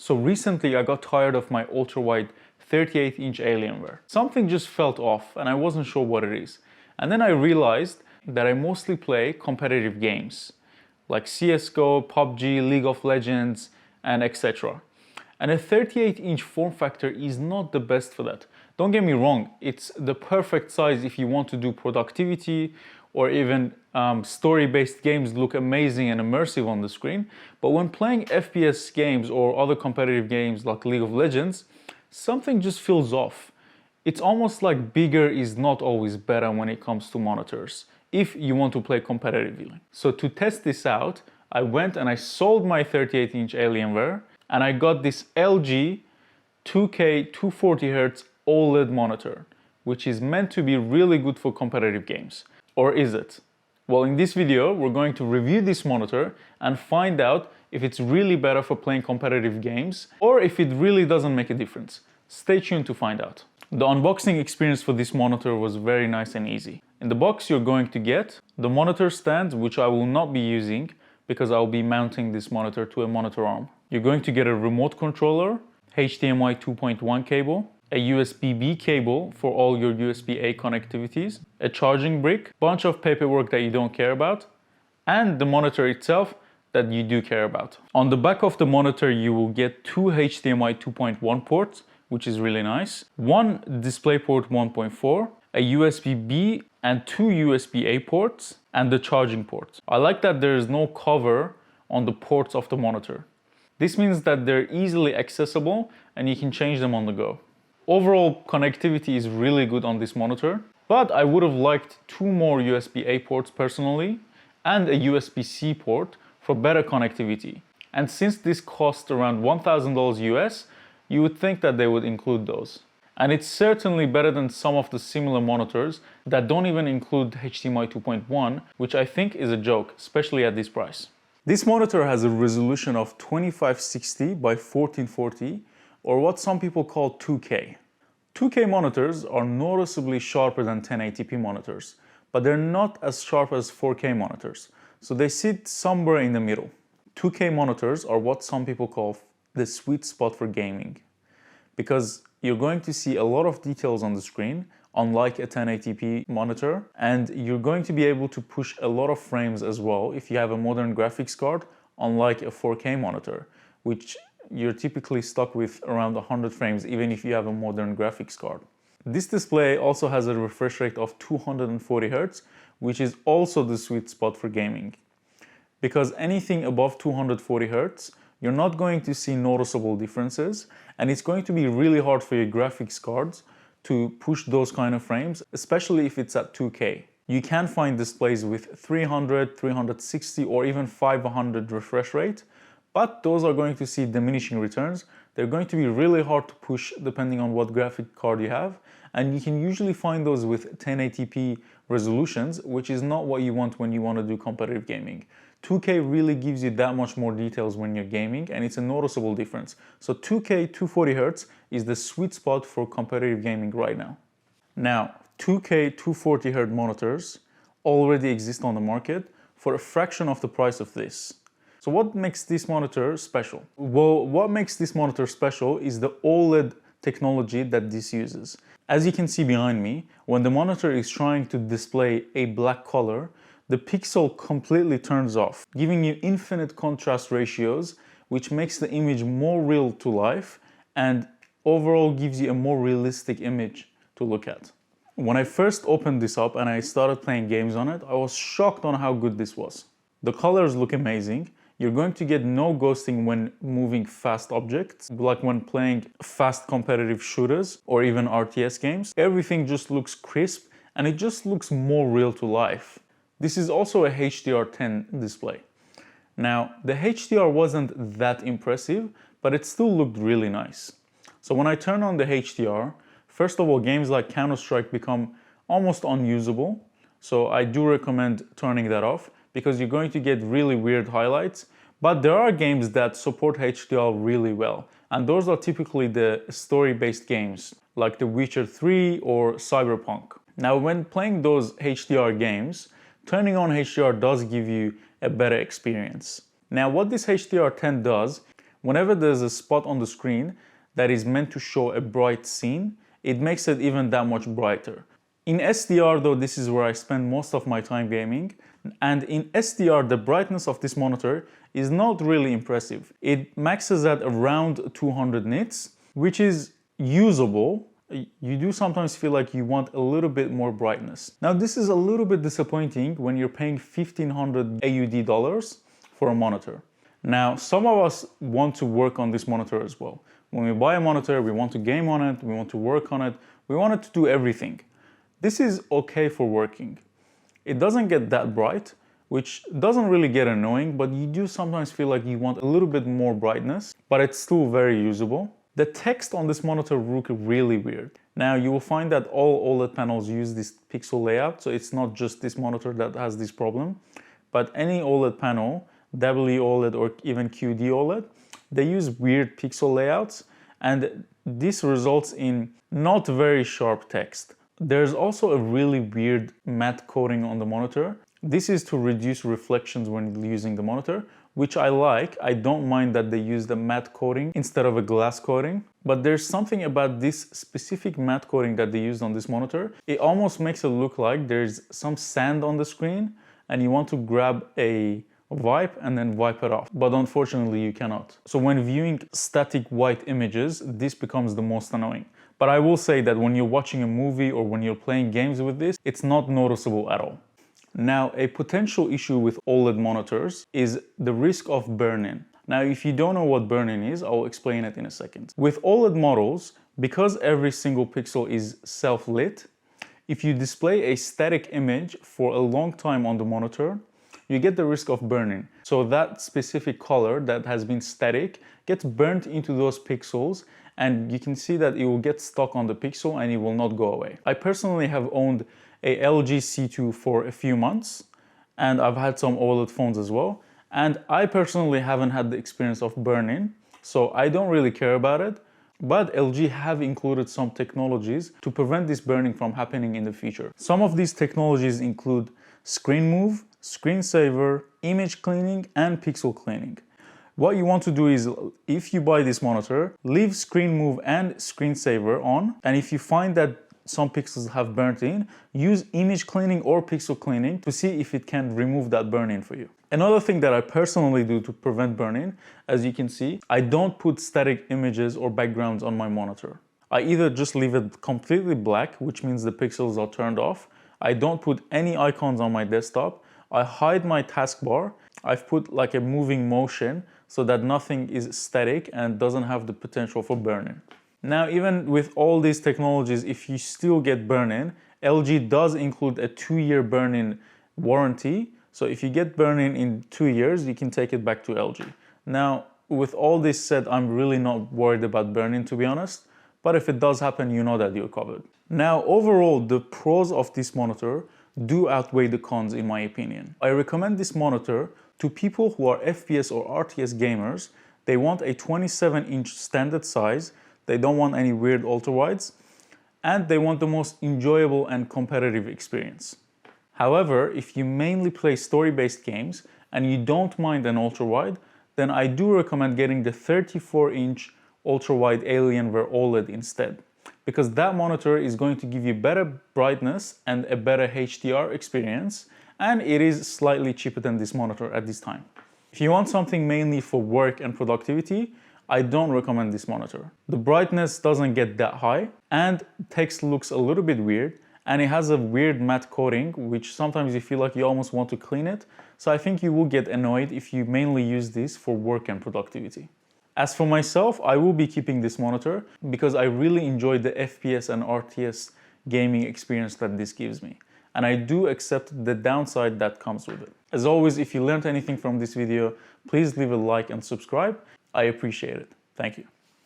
So recently I got tired of my ultra-wide 38-inch Alienware. Something just felt off and I wasn't sure what it is. And then I realized that I mostly play competitive games like CSGO, PUBG, League of Legends, and etc. And a 38-inch form factor is not the best for that. Don't get me wrong, it's the perfect size if you want to do productivity or even story-based games look amazing and immersive on the screen. But when playing FPS games or other competitive games like League of Legends, something just feels off. It's almost like bigger is not always better when it comes to monitors, if you want to play competitively. So to test this out, I went and I sold my 38-inch Alienware and I got this LG 2K 240Hz OLED monitor, which is meant to be really good for competitive games. Or is it? Well, in this video, we're going to review this monitor and find out if it's really better for playing competitive games or if it really doesn't make a difference. Stay tuned to find out. The unboxing experience for this monitor was very nice and easy. In the box, you're going to get the monitor stand, which I will not be using because I'll be mounting this monitor to a monitor arm. You're going to get a remote controller, HDMI 2.1 cable, a USB-B cable for all your USB-A connectivities, a charging brick, bunch of paperwork that you don't care about, and the monitor itself that you do care about. On the back of the monitor, you will get two HDMI 2.1 ports, which is really nice, one DisplayPort 1.4, a USB-B and two USB-A ports, and the charging port. I like that there is no cover on the ports of the monitor. This means that they're easily accessible and you can change them on the go. Overall connectivity is really good on this monitor, but I would have liked two more USB-A ports personally and a USB-C port for better connectivity. And since this cost around $1,000 US, you would think that they would include those. And it's certainly better than some of the similar monitors that don't even include HDMI 2.1, which I think is a joke, especially at this price. This monitor has a resolution of 2560 by 1440, or what some people call 2K. 2K monitors are noticeably sharper than 1080p monitors, but they're not as sharp as 4K monitors, so they sit somewhere in the middle. 2K monitors are what some people call the sweet spot for gaming, because you're going to see a lot of details on the screen, unlike a 1080p monitor, and you're going to be able to push a lot of frames as well if you have a modern graphics card, unlike a 4K monitor, which you're typically stuck with around 100 frames even if you have a modern graphics card. This display also has a refresh rate of 240 Hz, which is also the sweet spot for gaming. Because anything above 240 Hz, you're not going to see noticeable differences, and it's going to be really hard for your graphics cards to push those kind of frames, especially if it's at 2K. You can find displays with 300, 360 or even 500 refresh rate, but those are going to see diminishing returns. They're going to be really hard to push depending on what graphic card you have, and you can usually find those with 1080p resolutions, which is not what you want when you want to do competitive gaming. 2K really gives you that much more details when you're gaming, and it's a noticeable difference. So 2K 240Hz is the sweet spot for competitive gaming right now. Now, 2K 240Hz monitors already exist on the market for a fraction of the price of this. So what makes this monitor special? Well, what makes this monitor special is the OLED technology that this uses. As you can see behind me, when the monitor is trying to display a black color, the pixel completely turns off, giving you infinite contrast ratios, which makes the image more real to life and overall gives you a more realistic image to look at. When I first opened this up and I started playing games on it, I was shocked on how good this was. The colors look amazing. You're going to get no ghosting when moving fast objects, like when playing fast competitive shooters or even RTS games. Everything just looks crisp and it just looks more real to life. This is also a HDR10 display. Now, the HDR wasn't that impressive, but it still looked really nice. So when I turn on the HDR, first of all, games like Counter-Strike become almost unusable. So I do recommend turning that off, because you're going to get really weird highlights. But there are games that support HDR really well, and those are typically the story-based games, like The Witcher 3 or Cyberpunk. Now, when playing those HDR games, turning on HDR does give you a better experience. Now, what this HDR10 does, Whenever there's a spot on the screen that is meant to show a bright scene, it makes it even that much brighter. In SDR though, this is where I spend most of my time gaming, and in SDR the brightness of this monitor is not really impressive. It maxes at around 200 nits, which is usable. You do sometimes feel like you want a little bit more brightness. Now this is a little bit disappointing when you're paying $1,500 AUD dollars for a monitor. Now some of us want to work on this monitor as well. When we buy a monitor, we want to game on it, we want to work on it, we want it to do everything. This is okay for working. It doesn't get that bright, which doesn't really get annoying, but you do sometimes feel like you want a little bit more brightness, but it's still very usable. The text on this monitor look really weird. Now you will find that all OLED panels use this pixel layout, so it's not just this monitor that has this problem, but any OLED panel, WOLED or even QD OLED, they use weird pixel layouts, and this results in not very sharp text. There's also a really weird matte coating on the monitor. This is to reduce reflections when using the monitor, which I like. I don't mind that they use the matte coating instead of a glass coating, but there's something about this specific matte coating that they used on this monitor. It almost makes it look like there's some sand on the screen and you want to grab a wipe and then wipe it off, but unfortunately you cannot. So when viewing static white images, this becomes the most annoying. But I will say that when you're watching a movie or when you're playing games with this, it's not noticeable at all. Now, a potential issue with OLED monitors is the risk of burn-in. Now, if you don't know what burn-in is, I'll explain it in a second. With OLED models, because every single pixel is self-lit, if you display a static image for a long time on the monitor, you get the risk of burn-in. So that specific color that has been static gets burnt into those pixels, and you can see that it will get stuck on the pixel and it will not go away. I personally have owned a LG C2 for a few months, and I've had some OLED phones as well, and I personally haven't had the experience of burn-in, so I don't really care about it. But LG have included some technologies to prevent this burning from happening in the future. Some of these technologies include screen move, screensaver, image cleaning, and pixel cleaning. What you want to do is, if you buy this monitor, leave screen move and screensaver on, and if you find that some pixels have burnt in, use image cleaning or pixel cleaning to see if it can remove that burn-in for you. Another thing that I personally do to prevent burn-in, as you can see, I don't put static images or backgrounds on my monitor. I either just leave it completely black, which means the pixels are turned off. I don't put any icons on my desktop. I hide my taskbar. I've put like a moving motion so that nothing is static and doesn't have the potential for burn-in. Now, even with all these technologies, if you still get burn-in, LG does include a 2-year burn-in warranty. So if you get burn-in in 2 years, you can take it back to LG. Now, with all this said, I'm really not worried about burn-in, to be honest. But if it does happen, you know that you're covered. Now, overall, the pros of this monitor do outweigh the cons, in my opinion. I recommend this monitor to people who are FPS or RTS gamers. They want a 27-inch standard size. They don't want any weird ultra-wides, and they want the most enjoyable and competitive experience. However, if you mainly play story-based games and you don't mind an ultra-wide, then I do recommend getting the 34-inch ultra-wide Alienware OLED instead, because that monitor is going to give you better brightness and a better HDR experience, and it is slightly cheaper than this monitor at this time. If you want something mainly for work and productivity, I don't recommend this monitor. The brightness doesn't get that high, and text looks a little bit weird, and it has a weird matte coating, which sometimes you feel like you almost want to clean it. So I think you will get annoyed if you mainly use this for work and productivity. As for myself, I will be keeping this monitor because I really enjoy the FPS and RTS gaming experience that this gives me. And I do accept the downside that comes with it. As always, if you learned anything from this video, please leave a like and subscribe. I appreciate it. Thank you.